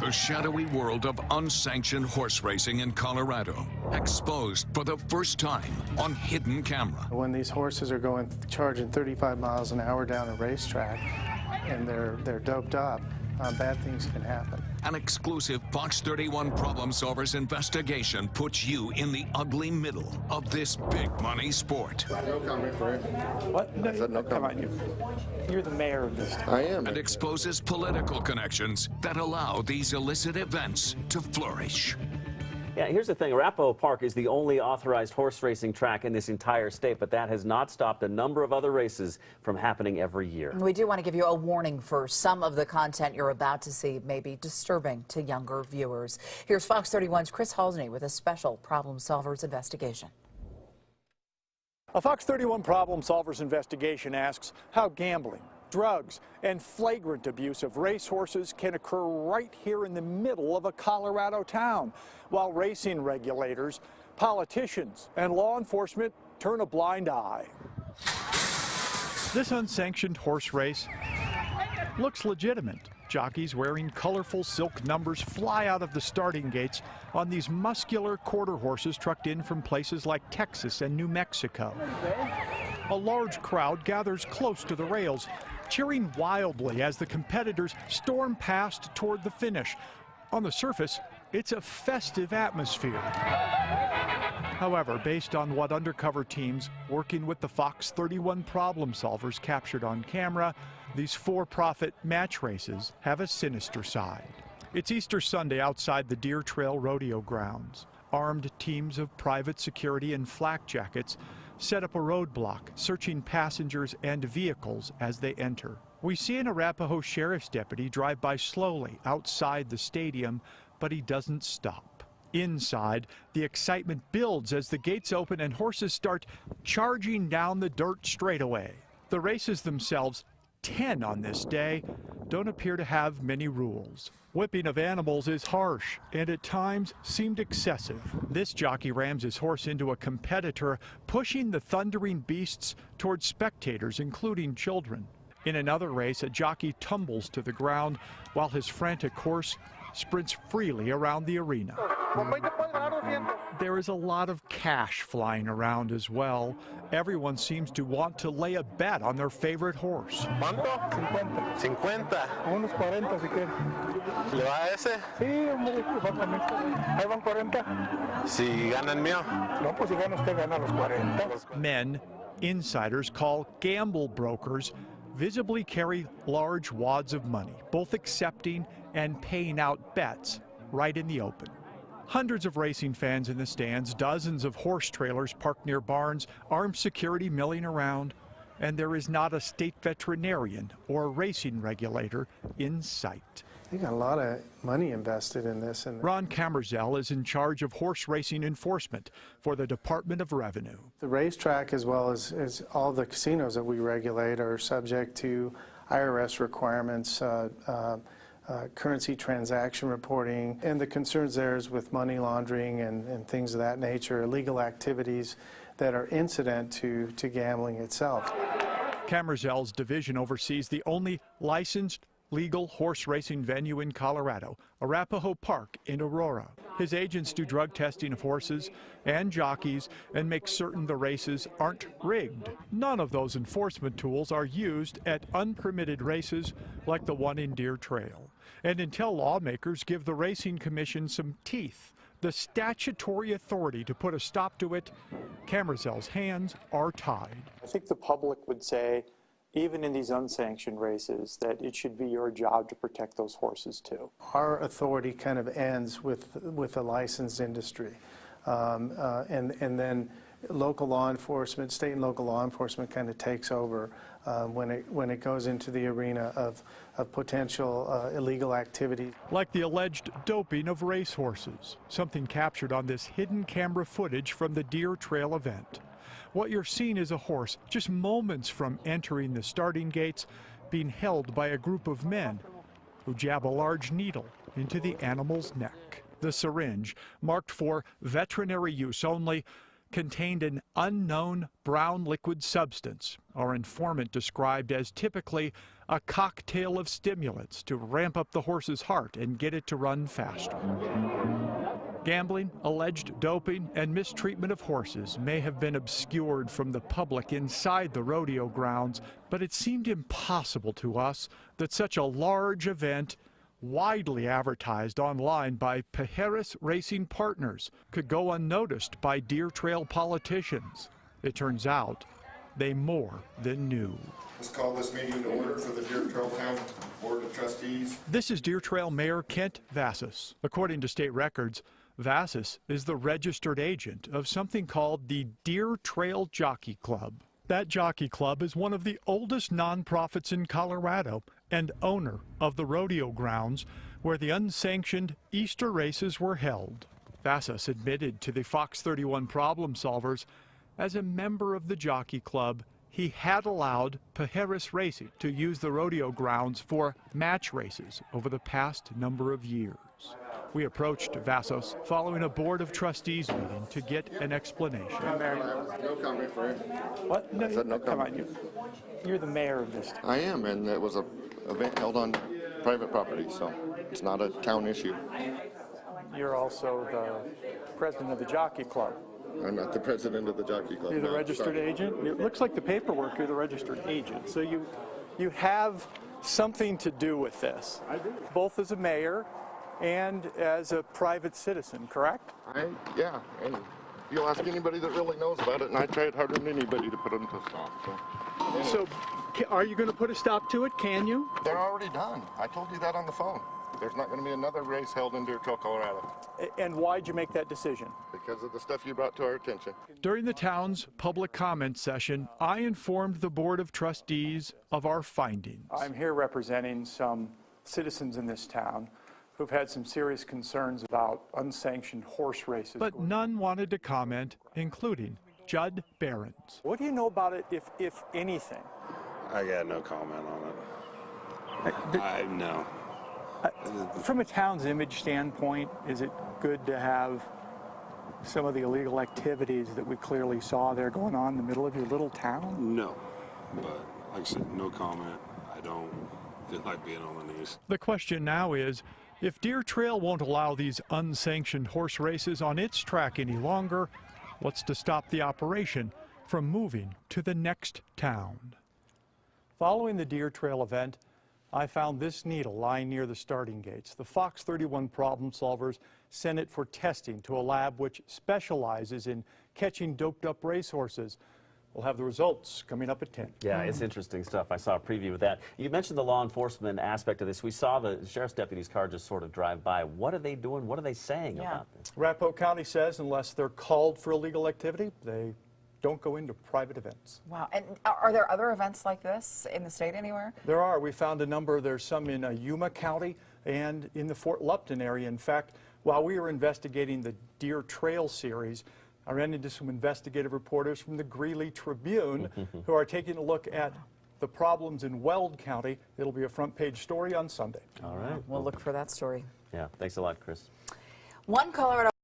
The shadowy world of unsanctioned horse racing in Colorado, exposed for the first time on hidden camera. When these horses are charging 35 miles an hour down a racetrack and they're doped up, bad things can happen. An exclusive Fox 31 Problem Solvers investigation puts you in the ugly middle of this big money sport. No comment for him. What? No, I said no comment. Come on, you're the mayor of this town. I am. And exposes political connections that allow these illicit events to flourish. Yeah, here's the thing. Arapahoe Park is the only authorized horse racing track in this entire state, but that has not stopped a number of other races from happening every year. We do want to give you a warning for some of the content you're about to see may be disturbing to younger viewers. Here's Fox 31's Chris Halsney with a special Problem Solvers investigation. A Fox 31 Problem Solvers investigation asks how gambling, drugs, and flagrant abuse of racehorses can occur right here in the middle of a Colorado town, while racing regulators, politicians, and law enforcement turn a blind eye. This unsanctioned horse race looks legitimate. Jockeys wearing colorful silk numbers fly out of the starting gates on these muscular quarter horses trucked in from places like Texas and New Mexico. A large crowd gathers close to the rails, cheering wildly as the competitors storm past toward the finish. On the surface, it's a festive atmosphere. However, based on what undercover teams working with the Fox 31 Problem Solvers captured on camera, these for-profit match races have a sinister side. It's Easter Sunday outside the Deer Trail Rodeo grounds. Armed teams of private security and flak jackets set up a roadblock, searching passengers and vehicles as they enter. We see an Arapahoe sheriff's deputy drive by slowly outside the stadium, but he doesn't stop. Inside, the excitement builds as the gates open and horses start charging down the dirt straightaway. The races themselves, 10 on this day, don't appear to have many rules. Whipping of animals is harsh and at times seemed excessive. This jockey rams his horse into a competitor, pushing the thundering beasts towards spectators, including children. In another race, a jockey tumbles to the ground while his frantic horse sprints freely around the arena. There is a lot of cash flying around as well. Everyone seems to want to lay a bet on their favorite horse. ¿Cuánto? 50. 50. Unos 40 si quieres. ¿Le va a ese? Sí, ahí van 40. Si gana el mío. No, pues si gana usted, gana los 40. Men, insiders call gamble brokers, visibly carry large wads of money, both accepting and paying out bets right in the open. Hundreds of racing fans in the stands, dozens of horse trailers parked near barns, armed security milling around, and there is not a state veterinarian or racing regulator in sight. They got a lot of money invested in this. Ron Kammerzell is in charge of horse racing enforcement for the Department of Revenue. The racetrack, as well as all the casinos that we regulate, are subject to IRS requirements, currency transaction reporting, and the concerns there is with money laundering and things of that nature, illegal activities that are incident to gambling itself. Kammerzell's division oversees the only licensed legal horse racing venue in Colorado, Arapahoe Park in Aurora. His agents do drug testing of horses and jockeys and make certain the races aren't rigged. None of those enforcement tools are used at unpermitted races like the one in Deer Trail. And until lawmakers give the Racing Commission some teeth, the statutory authority to put a stop to it, Kammerzell's hands are tied. I think the public would say, even in these unsanctioned races, that it should be your job to protect those horses too. Our authority kind of ends with a licensed industry, and then local law enforcement, state and local law enforcement, kind of takes over when it goes into the arena of potential illegal activity. Like the alleged doping of racehorses, something captured on this hidden camera footage from the Deer Trail event. What you're seeing is a horse just moments from entering the starting gates being held by a group of men who jab a large needle into the animal's neck. The syringe, marked for veterinary use only, contained an unknown brown liquid substance our informant described as typically a cocktail of stimulants to ramp up the horse's heart and get it to run faster. Gambling, alleged doping, and mistreatment of horses may have been obscured from the public inside the rodeo grounds, but it seemed impossible to us that such a large event, widely advertised online by Pajeris Racing Partners, could go unnoticed by Deer Trail politicians. It turns out they more than knew. Let's call this meeting to order for the Deer Trail Town Board of Trustees. This is Deer Trail Mayor Kent Vassos. According to state records, Vassos is the registered agent of something called the Deer Trail Jockey Club. That jockey club is one of the oldest nonprofits in Colorado and owner of the rodeo grounds where the unsanctioned Easter races were held. Vassos admitted to the Fox 31 Problem Solvers as a member of the jockey club, he had allowed Pajeris Racing to use the rodeo grounds for match races over the past number of years. We approached Vassos following a Board of Trustees meeting to get an explanation. No comment for him. What? No, I said no come comment. on, you're the mayor of this town. I am, and it was a event held on private property, so it's not a town issue. You're also the president of the jockey club. I'm not the president of the jockey club. You're the no, registered sorry. agent? It looks like the paperwork, you're the registered agent. So you have something to do with this. I do. Both as a mayor and as a private citizen, correct? Yeah, and you'll ask anybody that really knows about it, and I tried harder than anybody to put them to stop. So, are you going to put a stop to it? Can you? They're already done. I told you that on the phone. There's not going to be another race held in Deer Trail, Colorado. And why'd you make that decision? Because of the stuff you brought to our attention. During the town's public comment session, I informed the Board of Trustees of our findings. I'm here representing some citizens in this town who've had some serious concerns about unsanctioned horse races. But none wanted to comment, including Judd Behrens. What do you know about it, if anything? I got no comment on it. No. From a town's image standpoint, is it good to have some of the illegal activities that we clearly saw there going on in the middle of your little town? No. But like I said, no comment. I don't feel like being on the news. The question now is, if Deer Trail won't allow these unsanctioned horse races on its track any longer, what's to stop the operation from moving to the next town? Following the Deer Trail event, I found this needle lying near the starting gates. The Fox 31 Problem Solvers sent it for testing to a lab which specializes in catching doped-up racehorses. We'll have the results coming up at 10. Yeah, it's interesting stuff. I saw a preview of that. You mentioned the law enforcement aspect of this. We saw the sheriff's deputy's car just sort of drive by. What are they doing? What are they saying about this? Arapahoe County says unless they're called for illegal activity, they don't go into private events. Wow. And are there other events like this in the state anywhere? There are. We found a number. There's some in Yuma County and in the Fort Lupton area. In fact, while we were investigating the Deer Trail series, I ran into some investigative reporters from the Greeley Tribune who are taking a look at the problems in Weld County. It'll be a front page story on Sunday. All right. We'll look for that story. Yeah, thanks a lot, Chris. One Colorado